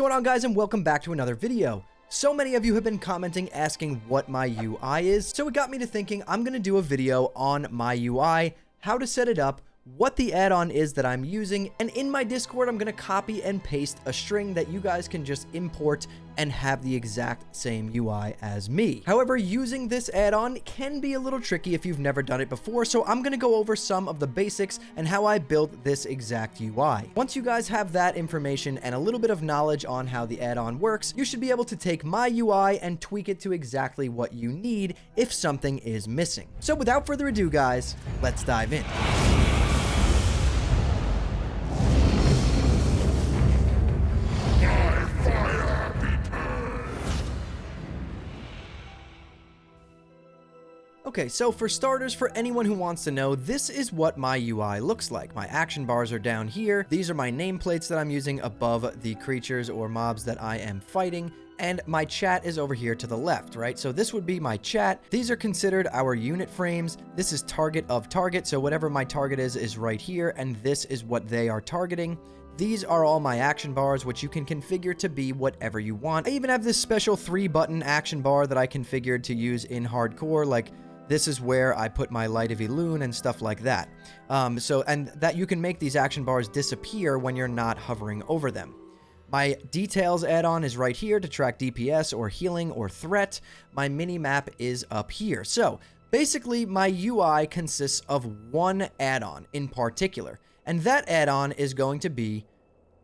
going on, guys, and welcome back to another video. So many of you have been commenting asking what my UI is, so it got me to thinking I'm going to do a video on my UI, how to set it up, what the add-on is that I'm using, and in my Discord I'm going to copy and paste a string that you guys can just import and have the exact same UI as me. However, using this add-on can be a little tricky if you've never done it before, so I'm going to go over some of the basics and how I built this exact UI. Once you guys have that information and a little bit of knowledge on how the add-on works, you should be able to take my UI and tweak it to exactly what you need if something is missing. So without further ado, guys, let's dive in. Okay, so for starters, for anyone who wants to know, this is what my UI looks like. My action bars are down here. These are my nameplates that I'm using above the creatures or mobs that I am fighting. And my chat is over here to the left, right? So this would be my chat. These are considered our unit frames. This is target of target. So whatever my target is right here. And this is what they are targeting. These are all my action bars, which you can configure to be whatever you want. I even have this special 3-button action bar that I configured to use in hardcore. Like, this is where I put my Light of Elune and stuff like that. And that you can make these action bars disappear when you're not hovering over them. My details add-on is right here to track DPS or healing or threat. My mini map is up here. So basically my UI consists of one add-on in particular, and that add-on is going to be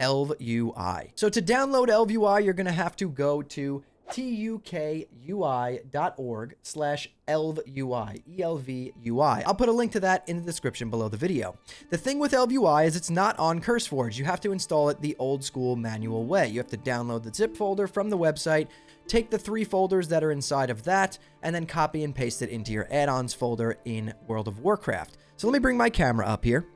Elv UI. So to download Elv UI, you're going to have to go to tukui.org/elvui, ELVUI. I'll put a link to that in the description below the video. The thing with Elv UI is it's not on CurseForge. You have to install it the old school manual way. You have to download the zip folder from the website, take the 3 folders that are inside of that, and then copy and paste it into your add-ons folder in World of Warcraft. So let me bring my camera up here.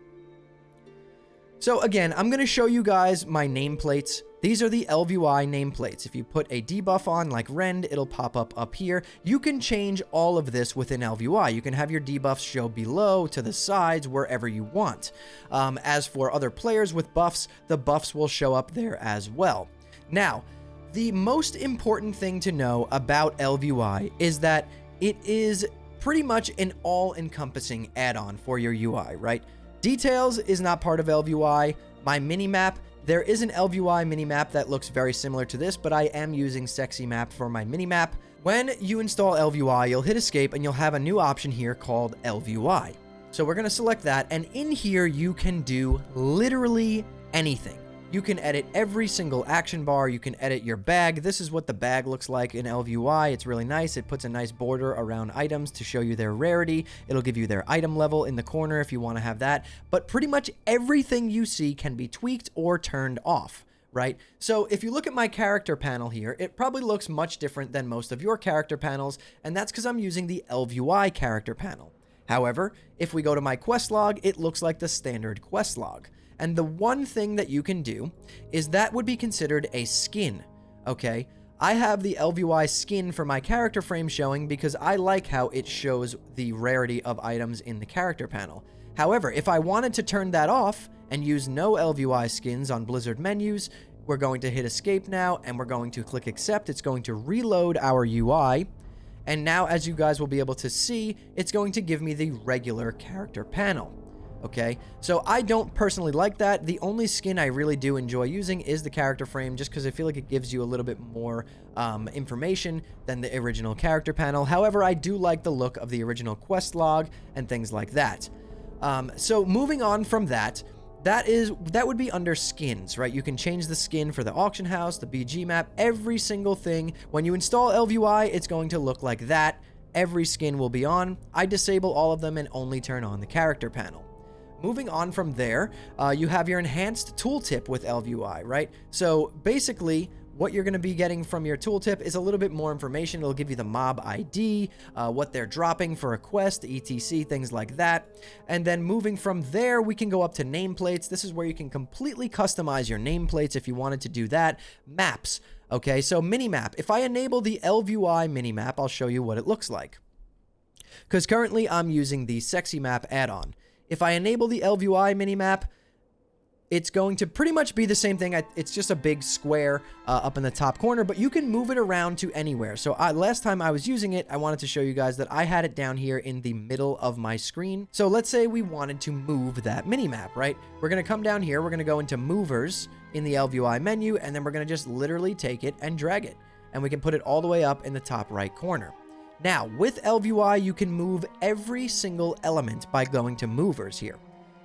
So again, I'm going to show you guys my nameplates. These are the Elv UI nameplates. If you put a debuff on like Rend, it'll pop up here. You can change all of this within Elv UI. You can have your debuffs show below, to the sides, wherever you want. As for other players with buffs, the buffs will show up there as well. Now, the most important thing to know about Elv UI is that it is pretty much an all-encompassing add-on for your UI, right? Details is not part of Elv UI. My minimap, there is an Elv UI minimap that looks very similar to this, but I am using Sexy Map for my minimap. When you install Elv UI, you'll hit escape and you'll have a new option here called Elv UI. So we're going to select that, and in here you can do literally anything. You can edit every single action bar. You can edit your bag. This is what the bag looks like in Elv UI. It's really nice. It puts a nice border around items to show you their rarity. It'll give you their item level in the corner if you want to have that. But pretty much everything you see can be tweaked or turned off, right? So if you look at my character panel here, it probably looks much different than most of your character panels, and that's because I'm using the Elv UI character panel. However, if we go to my quest log, it looks like the standard quest log. And the one thing that you can do is that would be considered a skin, okay? I have the Elv UI skin for my character frame showing because I like how it shows the rarity of items in the character panel. However, if I wanted to turn that off and use no Elv UI skins on Blizzard menus, we're going to hit escape now and we're going to click accept. It's going to reload our UI. And now, as you guys will be able to see, it's going to give me the regular character panel. Okay, so I don't personally like that. The only skin I really do enjoy using is the character frame, just because I feel like it gives you a little bit more information than the original character panel. However, I do like the look of the original quest log and things like that. So moving on from that, that would be under skins, right? You can change the skin for the auction house, the BG map, every single thing. When you install Elv UI, it's going to look like that. Every skin will be on. I disable all of them and only turn on the character panel. Moving on from there, you have your enhanced tooltip with Elv UI, right? So basically, what you're going to be getting from your tooltip is a little bit more information. It'll give you the mob ID, what they're dropping for a quest, etc., things like that. And then moving from there, we can go up to nameplates. This is where you can completely customize your nameplates if you wanted to do that. Maps, okay? So minimap. If I enable the Elv UI minimap, I'll show you what it looks like. Because currently, I'm using the Sexy Map add-on. If I enable the Elv UI minimap, it's going to pretty much be the same thing. It's just a big square up in the top corner, but you can move it around to anywhere. So last time I was using it, I wanted to show you guys that I had it down here in the middle of my screen. So let's say we wanted to move that mini map, right? We're going to come down here. We're going to go into movers in the LVUI menu, and then we're going to just literally take it and drag it. And we can put it all the way up in the top right corner. Now, with LVUI, you can move every single element by going to movers here.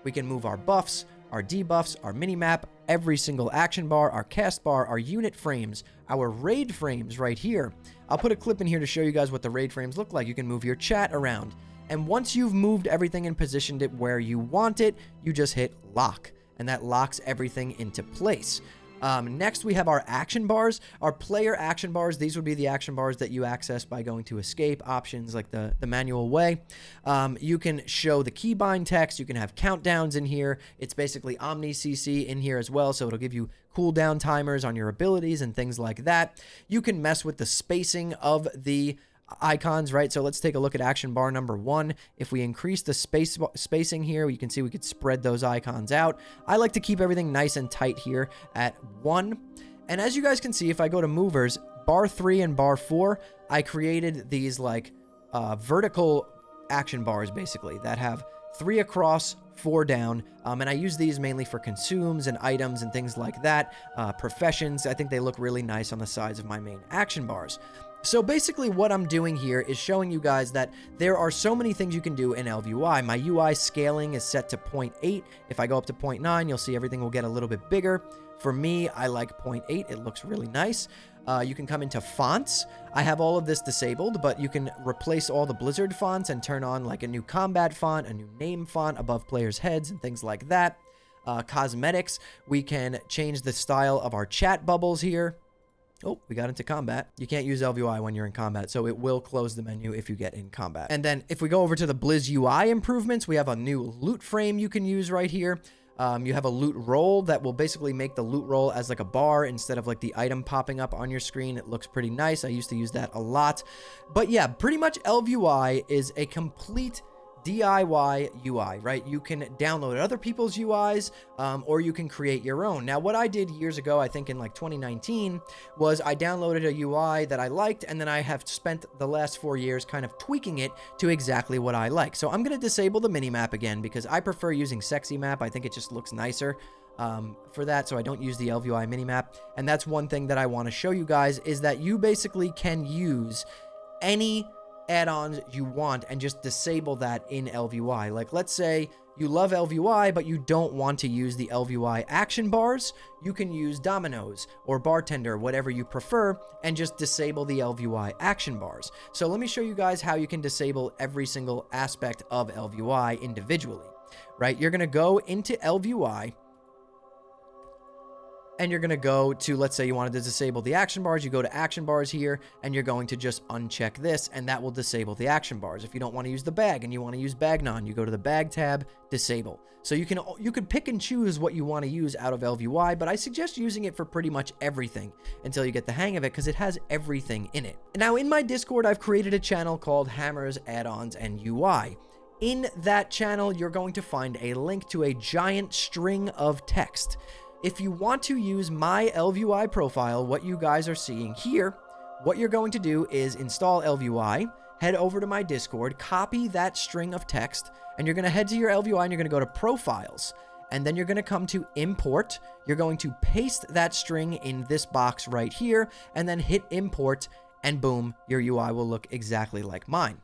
We can move our buffs, our debuffs, our minimap, every single action bar, our cast bar, our unit frames, our raid frames right here. I'll put a clip in here to show you guys what the raid frames look like. You can move your chat around. And once you've moved everything and positioned it where you want it, you just hit lock. And that locks everything into place. Next, we have our action bars, our player action bars. These would be the action bars that you access by going to escape options like the manual way. You can show the keybind text. You can have countdowns in here. It's basically Omni CC in here as well, so it'll give you cooldown timers on your abilities and things like that. You can mess with the spacing of the icons, right? So let's take a look at action bar number 1. If we increase the spacing here, you can see we could spread those icons out. I like to keep everything nice and tight here at 1. And as you guys can see, if I go to movers, bar 3 and bar 4, I created these like vertical action bars basically that have 3 across, 4 down, and I use these mainly for consumes and items and things like that. Professions, I think they look really nice on the sides of my main action bars. So basically what I'm doing here is showing you guys that there are so many things you can do in LVUI. My UI scaling is set to 0.8. If I go up to 0.9, you'll see everything will get a little bit bigger. For me, I like 0.8. It looks really nice. You can come into fonts. I have all of this disabled, but you can replace all the Blizzard fonts and turn on like a new combat font, a new name font above players' heads and things like that. Cosmetics, we can change the style of our chat bubbles here. Oh, we got into combat. You can't use LVUI when you're in combat, so it will close the menu if you get in combat. And then if we go over to the Blizz UI improvements, we have a new loot frame you can use right here. You have a loot roll that will basically make the loot roll as like a bar instead of like the item popping up on your screen. It looks pretty nice. I used to use that a lot. But yeah, pretty much LVUI is a complete DIY UI, right? You can download other people's UIs, or you can create your own. Now, what I did years ago, I think in like 2019, was I downloaded a UI that I liked, and then I have spent the last 4 years kind of tweaking it to exactly what I like. So I'm going to disable the minimap again because I prefer using sexy map. I think it just looks nicer for that, so I don't use the LVUI minimap. And that's one thing that I want to show you guys is that you basically can use any add-ons you want and just disable that in LVUI. Like, let's say you love LVUI, but you don't want to use the LVUI action bars. You can use Dominoes or Bartender, whatever you prefer, and just disable the LVUI action bars. So let me show you guys how you can disable every single aspect of LVUI individually, right? You're going to go into LVUI, and you're going to go to, let's say you wanted to disable the action bars, you go to action bars here, and you're going to just uncheck this, and that will disable the action bars. If you don't want to use the bag and you want to use bag none, you go to the bag tab, disable. So you can pick and choose what you want to use out of LVUI, but I suggest using it for pretty much everything until you get the hang of it, because it has everything in it. Now, in my Discord, I've created a channel called Hammers, Add-ons, and UI. In that channel, you're going to find a link to a giant string of text. If you want to use my LVUI profile, what you guys are seeing here, what you're going to do is install LVUI, head over to my Discord, copy that string of text, and you're going to head to your LVUI and you're going to go to Profiles. And then you're going to come to Import. You're going to paste that string in this box right here, and then hit Import, and boom, your UI will look exactly like mine.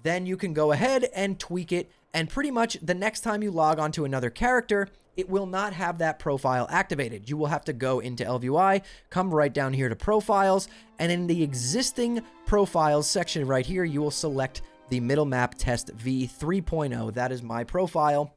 Then you can go ahead and tweak it, and pretty much the next time you log on to another character, it will not have that profile activated. You will have to go into LVUI, come right down here to Profiles, and in the existing Profiles section right here, you will select the Middle Map Test V 3.0. That is my profile.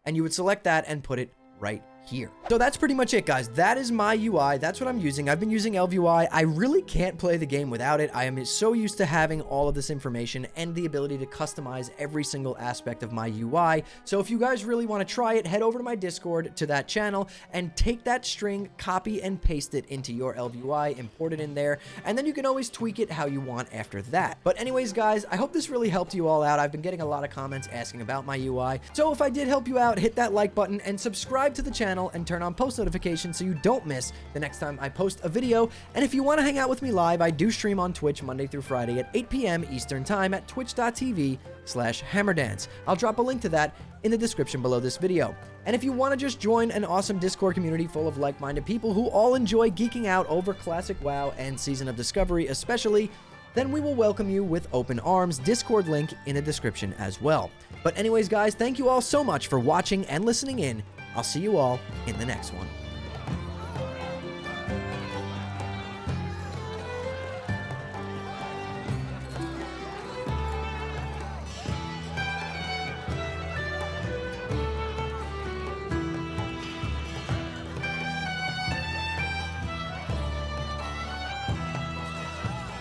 And you would select that and put it right here. So that's pretty much it, guys. That is my UI. That's what I'm using. I've been using ElvUI. I really can't play the game without it. I am so used to having all of this information and the ability to customize every single aspect of my UI. So if you guys really want to try it, head over to my Discord, to that channel, and take that string, copy and paste it into your ElvUI, import it in there, and then you can always tweak it how you want after that. But anyways, guys, I hope this really helped you all out. I've been getting a lot of comments asking about my UI. So if I did help you out, hit that like button and subscribe to the channel and turn on post notifications so you don't miss the next time I post a video. And if you want to hang out with me live, I do stream on Twitch Monday through Friday at 8 p.m. Eastern Time at twitch.tv/hammerdance. I'll drop a link to that in the description below this video. And if you want to just join an awesome Discord community full of like-minded people who all enjoy geeking out over classic WoW and Season of Discovery especially, then we will welcome you with open arms. Discord link in the description as well. But anyways, guys, thank you all so much for watching and listening in. I'll see you all in the next one.